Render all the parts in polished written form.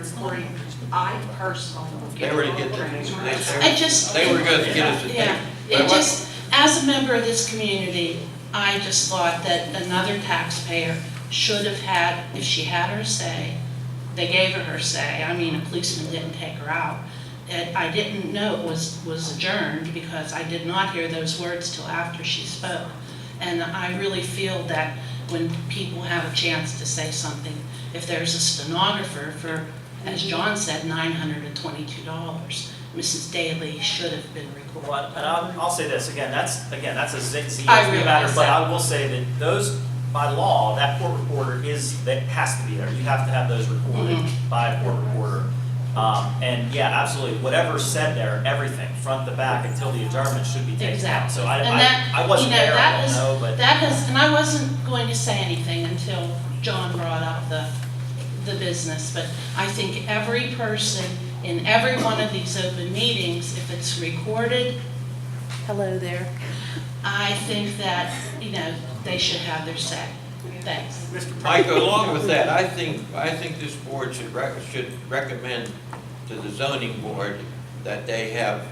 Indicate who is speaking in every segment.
Speaker 1: recording, I personally will get
Speaker 2: They were to get they were going to get us a tape.
Speaker 3: Yeah, it just, as a member of this community, I just thought that another taxpayer should have had, if she had her say, they gave her say. I mean, a policeman didn't take her out. And I didn't know it was adjourned because I did not hear those words till after she spoke. And I really feel that when people have a chance to say something, if there's a stenographer for, as John said, $922, Mrs. Daly should have been recorded.
Speaker 4: Well, and I'll say this, again, that's a ZSB
Speaker 3: I realize
Speaker 4: matter, but
Speaker 3: that.
Speaker 4: I will say that those, by law, that court reporter that has to be there. You have to have those recorded by a court reporter. And yeah, absolutely, whatever's said there, everything, front to back, until the adjournment should be taken out.
Speaker 3: Exactly.
Speaker 4: So
Speaker 3: And that,
Speaker 4: I wasn't
Speaker 3: you know,
Speaker 4: there,
Speaker 3: that
Speaker 4: I don't
Speaker 3: is-
Speaker 4: know, but.
Speaker 3: That has, and I wasn't going to say anything until John brought up the business, but I think every person in every one of these open meetings, if it's recorded, hello there, I think that, you know, they should have their say. Thanks.
Speaker 2: Mike, along with that, I think this board should recommend to the zoning board that they have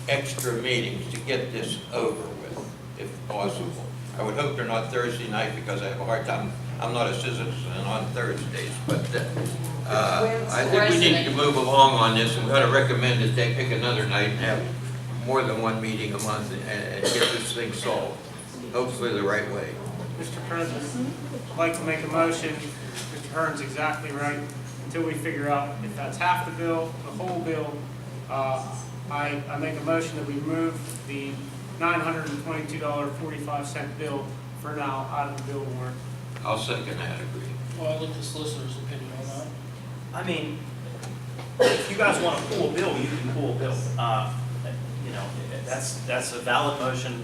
Speaker 2: extra meetings to get this over with, if possible. I would hope they're not Thursday night because I have a hard time, I'm not a citizen on Thursdays, but I think we need to move along on this, and we ought to recommend that they pick another night and have more than one meeting a month and get this thing solved, hopefully the right way.
Speaker 5: Mr. President, I'd like to make a motion. Mr. Hearn's exactly right. Until we figure out if that's half the bill, the whole bill, I make a motion that we move the $922.45 bill for now out of the bill warrant.
Speaker 2: I'll second that, agree.
Speaker 6: Well, I look at the solicitor's opinion on that.
Speaker 4: I mean, if you guys want to pull a bill, you can pull a bill. You know, that's a valid motion.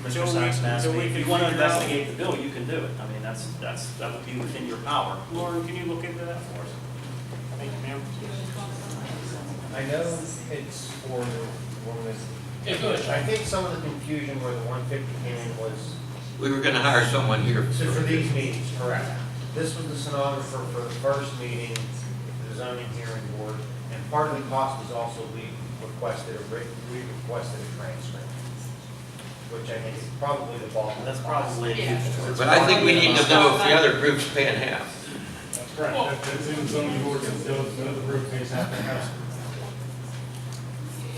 Speaker 4: Mr. Saxon asked me, if you want to investigate the bill, you can do it. I mean, that would be within your power.
Speaker 5: Lauren, can you look into that for us? Thank you, ma'am.
Speaker 7: I know it's for the woman.
Speaker 6: Yeah, go ahead.
Speaker 7: I think some of the confusion where the 150 came in was,
Speaker 2: We were gonna hire someone here.
Speaker 7: so for these meetings, correct. This was the stenographer for the first meeting, the zoning hearing board, and part of the cost was also we requested a transcript, which I think is probably the bulk of the
Speaker 4: That's
Speaker 7: cost.
Speaker 4: probably.
Speaker 3: Yeah.
Speaker 2: But I think we need to know if the other group's paying half.
Speaker 7: That's correct. That's in the zoning ordinance, the other group pays half the house.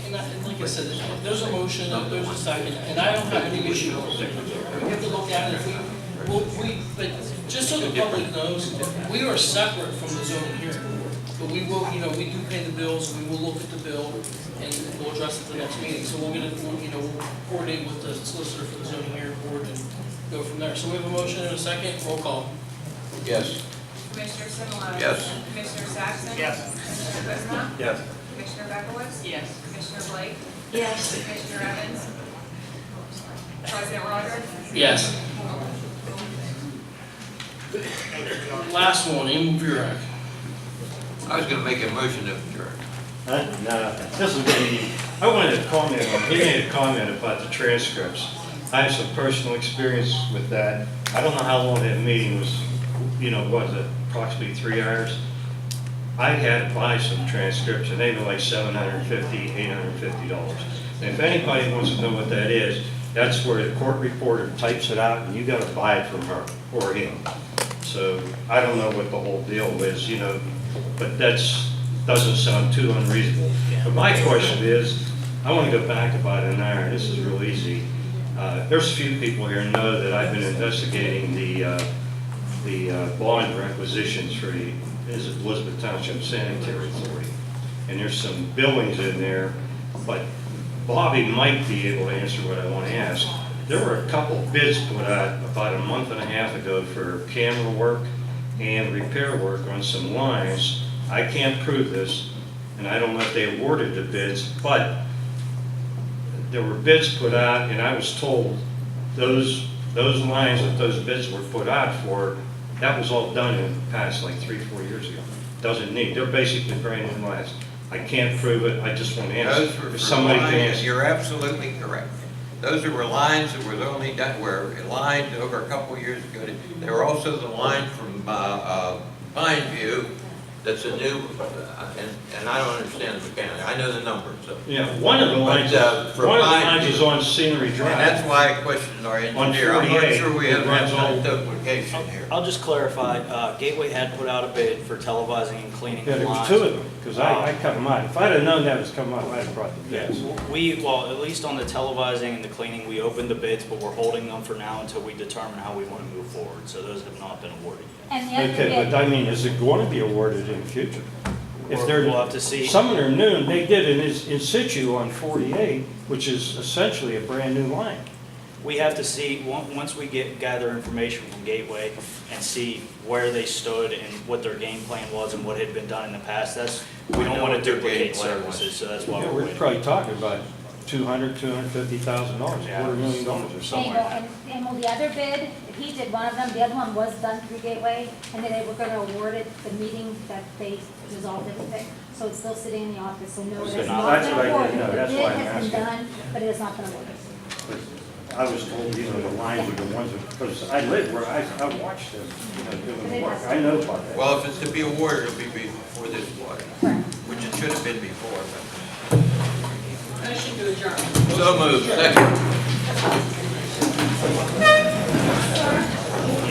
Speaker 6: And like I said, there's a motion, there's a second, and I don't have any issue with it. We have to look at it, but just so the public knows, we are separate from the zoning hearing board. But we will, you know, we do pay the bills, we will look at the bill, and we'll address it at the next meeting. So we'll we'll coordinate with the solicitor for the zoning hearing board and go from there. So we have a motion and a second, roll call.
Speaker 2: Yes.
Speaker 8: Commissioner Simone?
Speaker 2: Yes.
Speaker 8: Commissioner Saxon?
Speaker 5: Yes.
Speaker 8: Commissioner Kuzma?
Speaker 4: Yes.
Speaker 8: Commissioner Beckowitz?
Speaker 1: Yes.
Speaker 8: Commissioner Blake?
Speaker 3: Yes.
Speaker 8: Commissioner Evans? President Roderick?
Speaker 6: Yes. Last one, Emil Burek.
Speaker 2: I was gonna make a motion to adjourn.
Speaker 9: No, this will be, I wanted to comment he made a comment about the transcripts. I have some personal experience with that. I don't know how long that meeting was, was it approximately 3 hours? I had to buy some transcripts and they were like $750, $850. And if anybody wants to know what that is, that's where the court reporter types it out and you gotta buy it from her or him. So I don't know what the whole deal is, but doesn't sound too unreasonable. But my question is, I want to go back about an hour, and this is real easy. There's a few people here who know that I've been investigating the bond requisitions for the Elizabeth Township Sanitary Authority. And there's some billings in there, but Bobby might be able to answer what I want to ask. There were a couple bids put out about a month and a half ago for camera work and repair work on some lines. I can't prove this, and I don't know if they awarded the bids, but there were bids put out, and I was told those lines that those bids were put out for, that was all done in the past, like 3-4 years ago. Doesn't need, they're basically brand new lines. I can't prove it, I just want to
Speaker 2: Those
Speaker 9: answer.
Speaker 2: were
Speaker 9: If
Speaker 2: for
Speaker 9: somebody can
Speaker 2: lines,
Speaker 9: answer.
Speaker 2: you're absolutely correct. Those were lines that were only done, were lined over a couple of years ago. They were also the line from Pine View that's a new, and I don't understand the mechanics, I know the numbers, so.
Speaker 9: Yeah, one of the lines,
Speaker 2: for
Speaker 9: one of the
Speaker 2: mine-
Speaker 9: lines is on Scenery
Speaker 2: And
Speaker 9: Drive.
Speaker 2: that's why I questioned our engineer, I'm not
Speaker 9: 48,
Speaker 2: sure we
Speaker 9: it
Speaker 2: have
Speaker 9: runs
Speaker 2: that
Speaker 9: all-
Speaker 2: duplication here.
Speaker 4: I'll just clarify, Gateway had put out a bid for televising and cleaning
Speaker 9: Yeah,
Speaker 4: the
Speaker 9: there was
Speaker 4: lines.
Speaker 9: two of them, because I cut them out. If I'd have known that was coming out, I'd have brought the
Speaker 4: Yeah,
Speaker 9: bids.
Speaker 4: well, at least on the televising and the cleaning, we opened the bids, but we're holding them for now until we determine how we want to move forward. So those have not been awarded yet.
Speaker 10: And the other
Speaker 9: Okay,
Speaker 10: bid,
Speaker 9: but I mean, is it going to be awarded in the future? If they're,
Speaker 4: We'll have to see.
Speaker 9: some of them are new, and they did an in situ on 48, which is essentially a brand-new line.
Speaker 4: We have to see, once we gather information from Gateway and see where they stood and what their game plan was and what had been done in the past, we
Speaker 2: I
Speaker 4: don't
Speaker 2: know
Speaker 4: want
Speaker 2: what
Speaker 4: to
Speaker 2: their game
Speaker 4: duplicate
Speaker 2: plan was.
Speaker 4: services, so that's why
Speaker 9: Yeah,
Speaker 4: we're
Speaker 9: we're
Speaker 4: waiting.
Speaker 9: probably talking about $250,000,
Speaker 4: Yeah.
Speaker 9: $250,000 or
Speaker 10: and,
Speaker 9: something.
Speaker 10: and well, the other bid, he did one of them, the other one was done through Gateway, and then they were gonna award it the meeting that they resolved everything. So it's still sitting in the office, so no, it
Speaker 9: So
Speaker 10: has
Speaker 9: now
Speaker 10: not
Speaker 9: that's
Speaker 10: been
Speaker 9: what I didn't
Speaker 10: awarded.
Speaker 9: know.
Speaker 10: The
Speaker 9: That's
Speaker 10: bid
Speaker 9: why I'm
Speaker 10: has been
Speaker 9: asking.
Speaker 10: done, but it has not been awarded.
Speaker 9: I was told, you know, the lines are the ones, because I live where I watched them, you know, doing the work. I know about that.
Speaker 2: Well, if it's to be awarded, it'll be before this water,
Speaker 10: Correct.
Speaker 2: which it should have been before, but.
Speaker 6: Motion to adjourn.
Speaker 2: So moved, second.